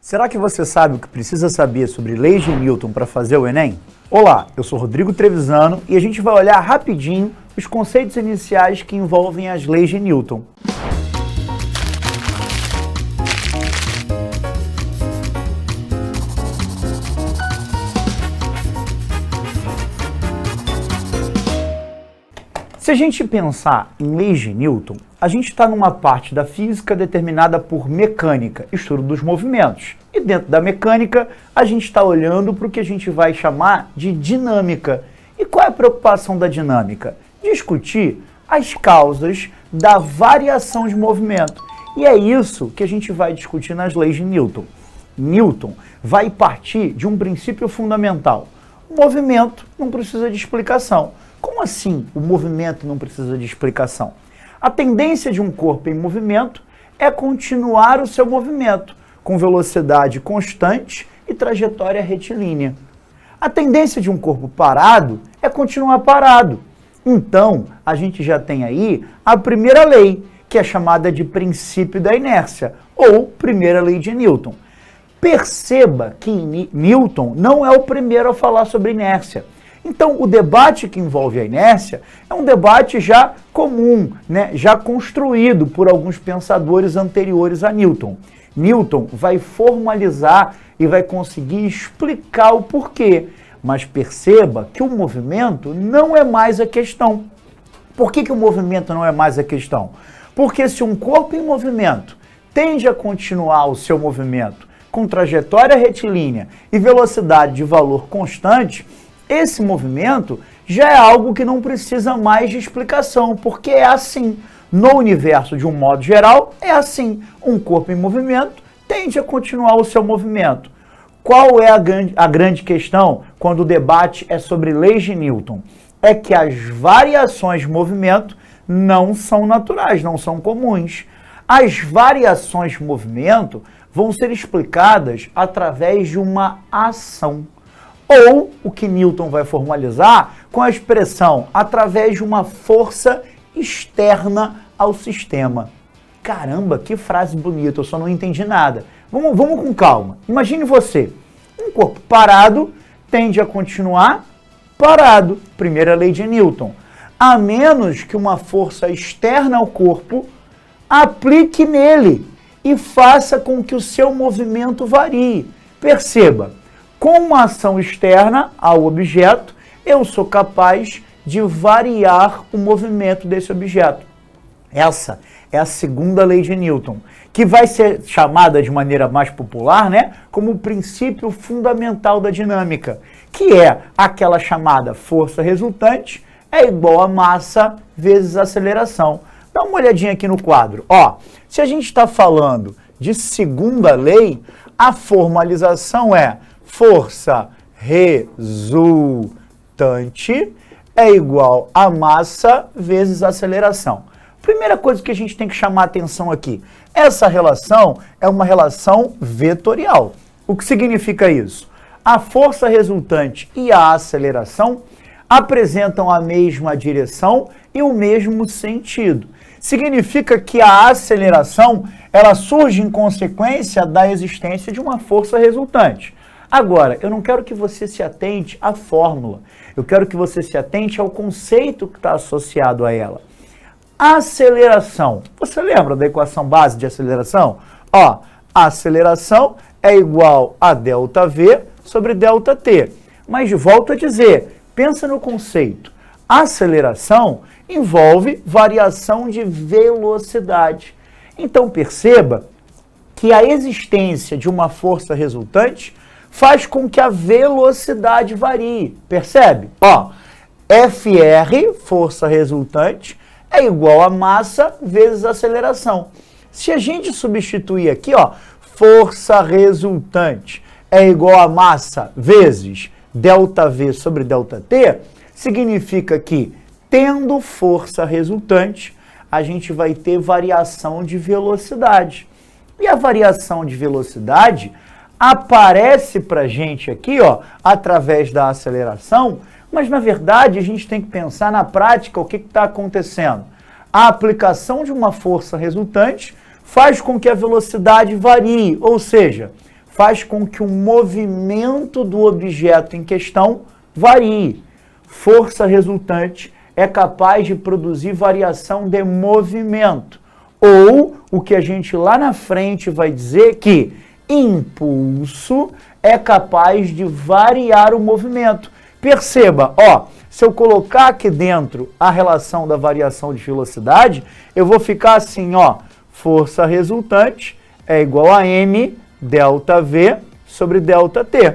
Será que você sabe o que precisa saber sobre leis de Newton para fazer o Enem? Olá, eu sou Rodrigo Trevisano e a gente vai olhar rapidinho os conceitos iniciais que envolvem as leis de Newton. Se a gente pensar em leis de Newton, a gente está numa parte da física determinada por mecânica, estudo dos movimentos. E dentro da mecânica, a gente está olhando para o que a gente vai chamar de dinâmica. E qual é a preocupação da dinâmica? Discutir as causas da variação de movimento. E é isso que a gente vai discutir nas leis de Newton. Newton vai partir de um princípio fundamental. O movimento não precisa de explicação. Como assim o movimento não precisa de explicação? A tendência de um corpo em movimento é continuar o seu movimento, com velocidade constante e trajetória retilínea. A tendência de um corpo parado é continuar parado. Então, a gente já tem aí a primeira lei, que é chamada de princípio da inércia, ou primeira lei de Newton. Perceba que Newton não é o primeiro a falar sobre inércia. Então, o debate que envolve a inércia é um debate já comum, já construído por alguns pensadores anteriores a Newton. Newton vai formalizar e vai conseguir explicar o porquê, mas perceba que o movimento não é mais a questão. Por que o movimento não é mais a questão? Porque se um corpo em movimento tende a continuar o seu movimento com trajetória retilínea e velocidade de valor constante, esse movimento já é algo que não precisa mais de explicação, porque é assim. No universo, de um modo geral, é assim. Um corpo em movimento tende a continuar o seu movimento. Qual é a grande questão quando o debate é sobre leis de Newton? É que as variações de movimento não são naturais, não são comuns. As variações de movimento vão ser explicadas através de uma ação. Ou o que Newton vai formalizar com a expressão através de uma força externa ao sistema. Caramba, que frase bonita, eu só não entendi nada. Vamos com calma. Imagine você, um corpo parado tende a continuar parado. Primeira lei de Newton. A menos que uma força externa ao corpo aplique nele e faça com que o seu movimento varie. Perceba. Com uma ação externa ao objeto, eu sou capaz de variar o movimento desse objeto. Essa é a segunda lei de Newton, que vai ser chamada de maneira mais popular, como o princípio fundamental da dinâmica, que é aquela chamada força resultante é igual a massa vezes aceleração. Dá uma olhadinha aqui no quadro. Se a gente está falando de segunda lei, a formalização é força resultante é igual a massa vezes aceleração. Primeira coisa que a gente tem que chamar a atenção aqui, essa relação é uma relação vetorial. O que significa isso? A força resultante e a aceleração apresentam a mesma direção e o mesmo sentido. Significa que a aceleração ela surge em consequência da existência de uma força resultante. Agora, eu não quero que você se atente à fórmula, eu quero que você se atente ao conceito que está associado a ela. Aceleração. Você lembra da equação base de aceleração? A aceleração é igual a ΔV sobre ΔT. Mas volto a dizer, pensa no conceito. Aceleração envolve variação de velocidade. Então perceba que a existência de uma força resultante faz com que a velocidade varie. Percebe? FR, força resultante, é igual a massa vezes aceleração. Se a gente substituir aqui, força resultante é igual a massa vezes ΔV sobre ΔT, significa que, tendo força resultante, a gente vai ter variação de velocidade. E a variação de velocidade aparece para a gente aqui, através da aceleração, mas na verdade a gente tem que pensar na prática o que está acontecendo. A aplicação de uma força resultante faz com que a velocidade varie, ou seja, faz com que o movimento do objeto em questão varie. Força resultante é capaz de produzir variação de movimento. Ou o que a gente lá na frente vai dizer que impulso é capaz de variar o movimento. Perceba, ó, se eu colocar aqui dentro a relação da variação de velocidade, eu vou ficar assim, ó, força resultante é igual a m delta v sobre delta t.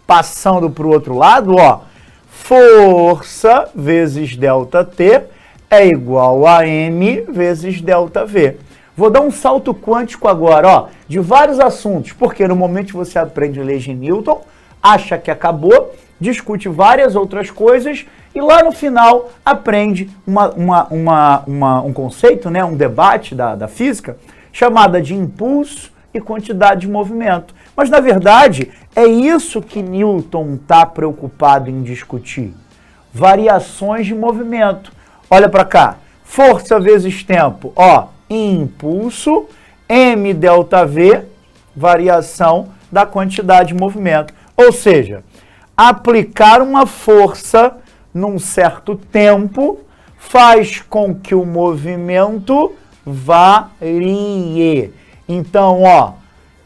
Passando para o outro lado, ó, força vezes delta t é igual a m vezes delta v. Vou dar um salto quântico agora, ó, de vários assuntos, porque no momento que você aprende a lei de Newton, acha que acabou, discute várias outras coisas e lá no final aprende um conceito, né, um debate da física, chamada de impulso e quantidade de movimento. Mas, na verdade, é isso que Newton está preocupado em discutir. Variações de movimento. Olha para cá. Força vezes tempo. Ó, impulso, m delta v, variação da quantidade de movimento. Ou seja, aplicar uma força num certo tempo faz com que o movimento varie. Então, ó,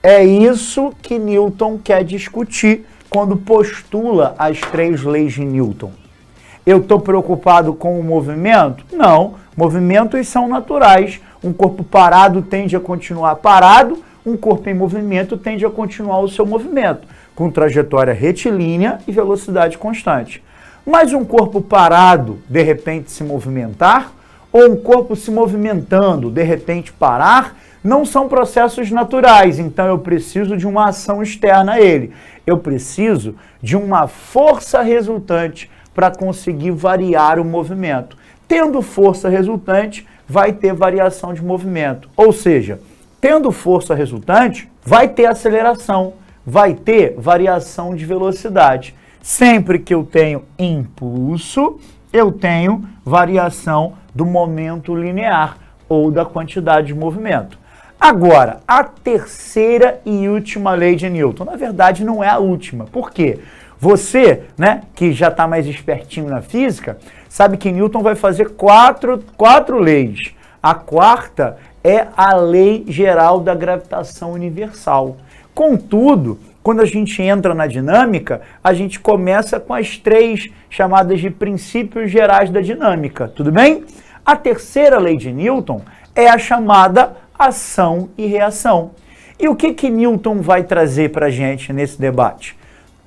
é isso que Newton quer discutir quando postula as 3 leis de Newton. Eu estou preocupado com o movimento? Não, movimentos são naturais. Um corpo parado tende a continuar parado, um corpo em movimento tende a continuar o seu movimento, com trajetória retilínea e velocidade constante. Mas um corpo parado, de repente se movimentar, ou um corpo se movimentando, de repente parar, não são processos naturais, então eu preciso de uma ação externa a ele. Eu preciso de uma força resultante para conseguir variar o movimento. Tendo força resultante, vai ter variação de movimento. Ou seja, tendo força resultante, vai ter aceleração, vai ter variação de velocidade. Sempre que eu tenho impulso, eu tenho variação do momento linear ou da quantidade de movimento. Agora, a terceira e última lei de Newton. Na verdade, não é a última. Por quê? Você, né, que já está mais espertinho na física, sabe que Newton vai fazer quatro leis. A quarta é a lei geral da gravitação universal. Contudo, quando a gente entra na dinâmica, a gente começa com as 3 chamadas de princípios gerais da dinâmica, tudo bem? A terceira lei de Newton é a chamada ação e reação. E o que Newton vai trazer para a gente nesse debate?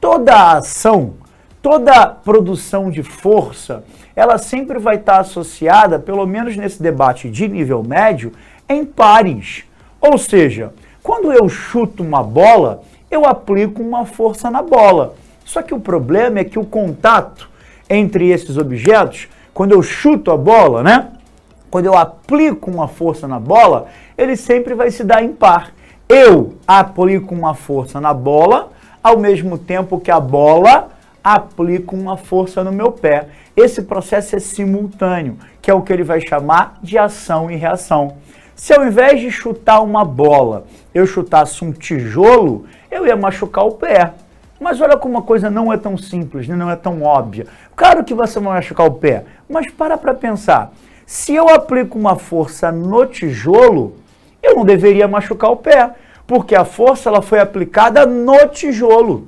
Toda ação, toda produção de força, ela sempre vai estar associada, pelo menos nesse debate de nível médio, em pares. Ou seja, quando eu chuto uma bola, eu aplico uma força na bola. Só que o problema é que o contato entre esses objetos, quando eu chuto a bola, né? Quando eu aplico uma força na bola, ele sempre vai se dar em par. Eu aplico uma força na bola, ao mesmo tempo que a bola aplica uma força no meu pé. Esse processo é simultâneo, que é o que ele vai chamar de ação e reação. Se ao invés de chutar uma bola, eu chutasse um tijolo, eu ia machucar o pé. Mas olha como a coisa não é tão simples, não é tão óbvia. Claro que você vai machucar o pé, mas para pensar. Se eu aplico uma força no tijolo, eu não deveria machucar o pé, porque a força ela foi aplicada no tijolo.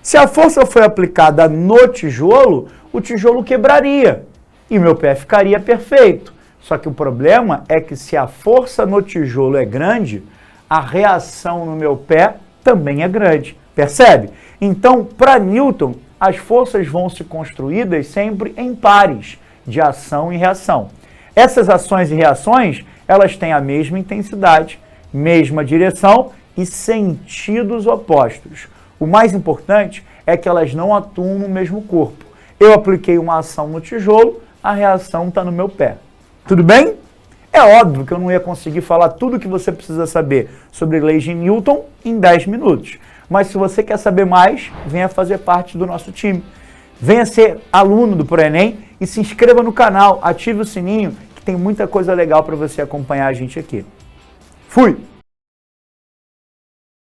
Se a força foi aplicada no tijolo, o tijolo quebraria e meu pé ficaria perfeito. Só que o problema é que se a força no tijolo é grande, a reação no meu pé também é grande. Percebe? Então, para Newton, as forças vão se construídas sempre em pares de ação e reação. Essas ações e reações, elas têm a mesma intensidade, mesma direção e sentidos opostos. O mais importante é que elas não atuam no mesmo corpo. Eu apliquei uma ação no tijolo, a reação está no meu pé. Tudo bem? É óbvio que eu não ia conseguir falar tudo o que você precisa saber sobre leis de Newton em 10 minutos. Mas se você quer saber mais, venha fazer parte do nosso time. Venha ser aluno do ProEnem e se inscreva no canal, ative o sininho, que tem muita coisa legal para você acompanhar a gente aqui. Fui!